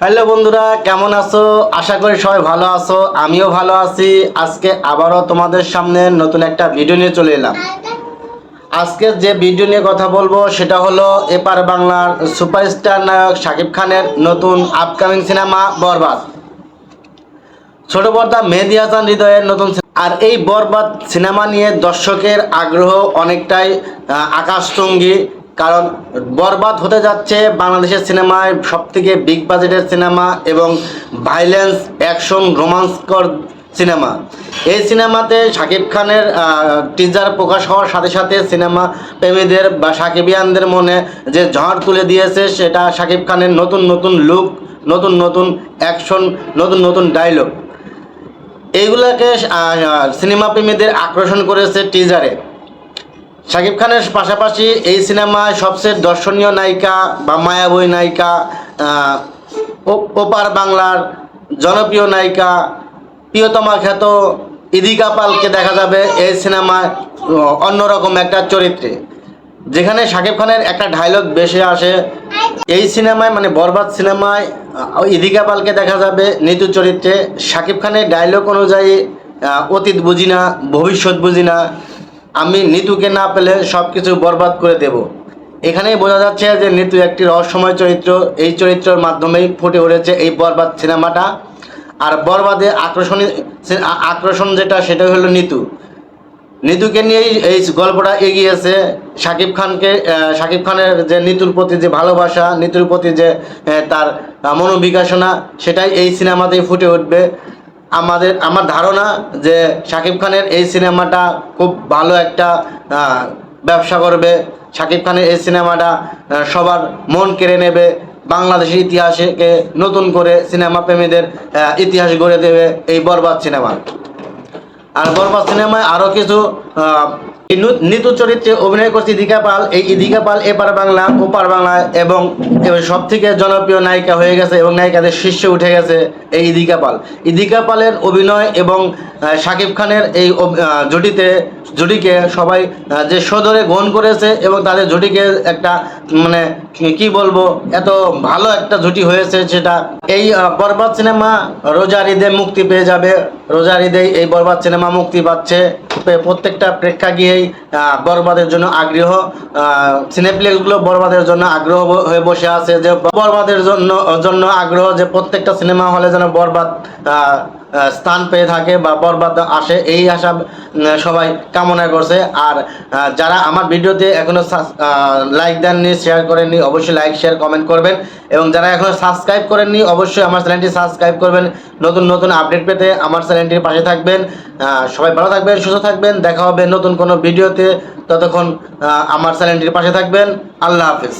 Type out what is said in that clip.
Hello বন্ধুরা, কেমন আছো? আশা করি সবাই ভালো আছো। আমিও ভালো আছি। আজকে আবারও তোমাদের সামনে নতুন একটা ভিডিও নিয়ে চলে এলাম। আজকে যে ভিডিও নিয়ে কথা বলবো সেটা হলো এপার বাংলার সুপারস্টার নায়ক শাকিব খানের নতুন আপকামিং সিনেমা বরবাদ। ছোট পর্দা মেহেদী হাসান হৃদয়ের নতুন আর এই বরবাদ সিনেমা নিয়ে দর্শকের আগ্রহ অনেকটাই আকাশচুম্বী। কারণ বরবাদ হতে যাচ্ছে বাংলাদেশের সিনেমায় সবথেকে বিগ বাজেটের সিনেমা এবং ভাইলেন্স অ্যাকশন রোমান্সকর সিনেমা। এই সিনেমাতে শাকিব খানের টিজার প্রকাশ হওয়ার সাথে সাথে সিনেমা প্রেমীদের বা সাকিবিয়ানদের মনে যে ঝড় তুলে দিয়েছে সেটা শাকিব খানের নতুন নতুন লুক, নতুন নতুন অ্যাকশন, নতুন নতুন ডায়লগ। এইগুলোকে সিনেমা প্রেমীদের আকর্ষণ করেছে টিজারে। শাকিব খানের পাশাপাশি এই সিনেমায় সবচেয়ে দর্শনীয় নায়িকা বা মায়াবী নায়িকা, ওপার বাংলার জনপ্রিয় নায়িকা প্রিয়তমা খ্যাত ইদিকা পালকে দেখা যাবে এই সিনেমায় অন্যরকম একটা চরিত্রে, যেখানে শাকিব খানের একটা ডায়লগ বেশি আসে। এই সিনেমায় মানে বরবাদ সিনেমায় ইদিকা পালকে দেখা যাবে নিতু চরিত্রে। শাকিব খানের ডায়লগ অনুযায়ী অতীত বুঝি না, ভবিষ্যৎ বুঝি না, আমি নিতুকে না পেলে সব কিছু বরবাদ করে দেব। এখানেই বোঝা যাচ্ছে যে নিতু একটি রহস্যময় চরিত্র। এই চরিত্রের মাধ্যমেই ফুটে উঠেছে এই বরবাদ সিনেমাটা। আর বরবাদে আকর্ষণ যেটা সেটা হলো নিতুকে নিয়েই এই গল্পটা এগিয়েছে। শাকিব খানের যে নিতুর প্রতি যে ভালোবাসা, নিতুর প্রতি যে তার মনোবিকাশনা, সেটাই এই সিনেমাতেই ফুটে উঠবে। আমার ধারণা যে শাকিব খানের এই সিনেমাটা খুব ভালো একটা ব্যবসা করবে। শাকিব খানের এই সিনেমাটা সবার মন কেড়ে নেবে। বাংলাদেশের ইতিহাসকে নতুন করে সিনেমা প্রেমীদের ইতিহাস গড়ে দেবে এই বরবাদ সিনেমা। আর বরবাদ সিনেমায় আরও কিছু নিতু চরিত্রে অভিনয় করছে ইদিকা পাল। এই ইদিকা পাল এপার বাংলা ওপার বাংলায় এবং সব থেকে জনপ্রিয় নায়িকা হয়ে গেছে এবং নায়িকাদের শীর্ষে উঠে গেছে এই ইদিকা পালের অভিনয় এবং শাকিব খানের এই জুটিকে সবাই যে সদরে গ্রহণ করেছে এবং তাদের জুটিকে একটা মানে কি বলবো, এত ভালো একটা জুটি হয়েছে সেটা। এই বরবাদ সিনেমা রোজার ঈদে মুক্তি পেয়ে যাবে। রোজার ঈদে এই বরবাদ সিনেমা মুক্তি পাচ্ছে। প্রত্যেকটা প্রেক্ষাগৃহেই বরবাদের জন্য আগ্রহ, সিনেপ্লেক্সগুলো বরবাদের জন্য আগ্রহ হয়ে বসে আছে, যে বরবাদের জন্য আগ্রহ যে প্রত্যেকটা সিনেমা হলে যেন বরবাদ স্থান পেয়ে থাকে বা বরবাদ আসে, এই আশা সবাই কামনা করছে। আর যারা আমার ভিডিওতে এখনও লাইক দেননি, শেয়ার করেননি, অবশ্যই লাইক শেয়ার কমেন্ট করবেন। এবং যারা এখনও সাবস্ক্রাইব করেননি অবশ্যই আমার চ্যানেলটি সাবস্ক্রাইব করবেন। নতুন নতুন আপডেট পেতে আমার চ্যানেলটির পাশে থাকবেন। সবাই ভালো থাকবেন, সুস্থ থাকবেন। দেখা হবে নতুন কোনো ভিডিওতে। ততক্ষণ আমার চ্যানেলটির পাশে থাকবেন। আল্লাহ হাফিজ।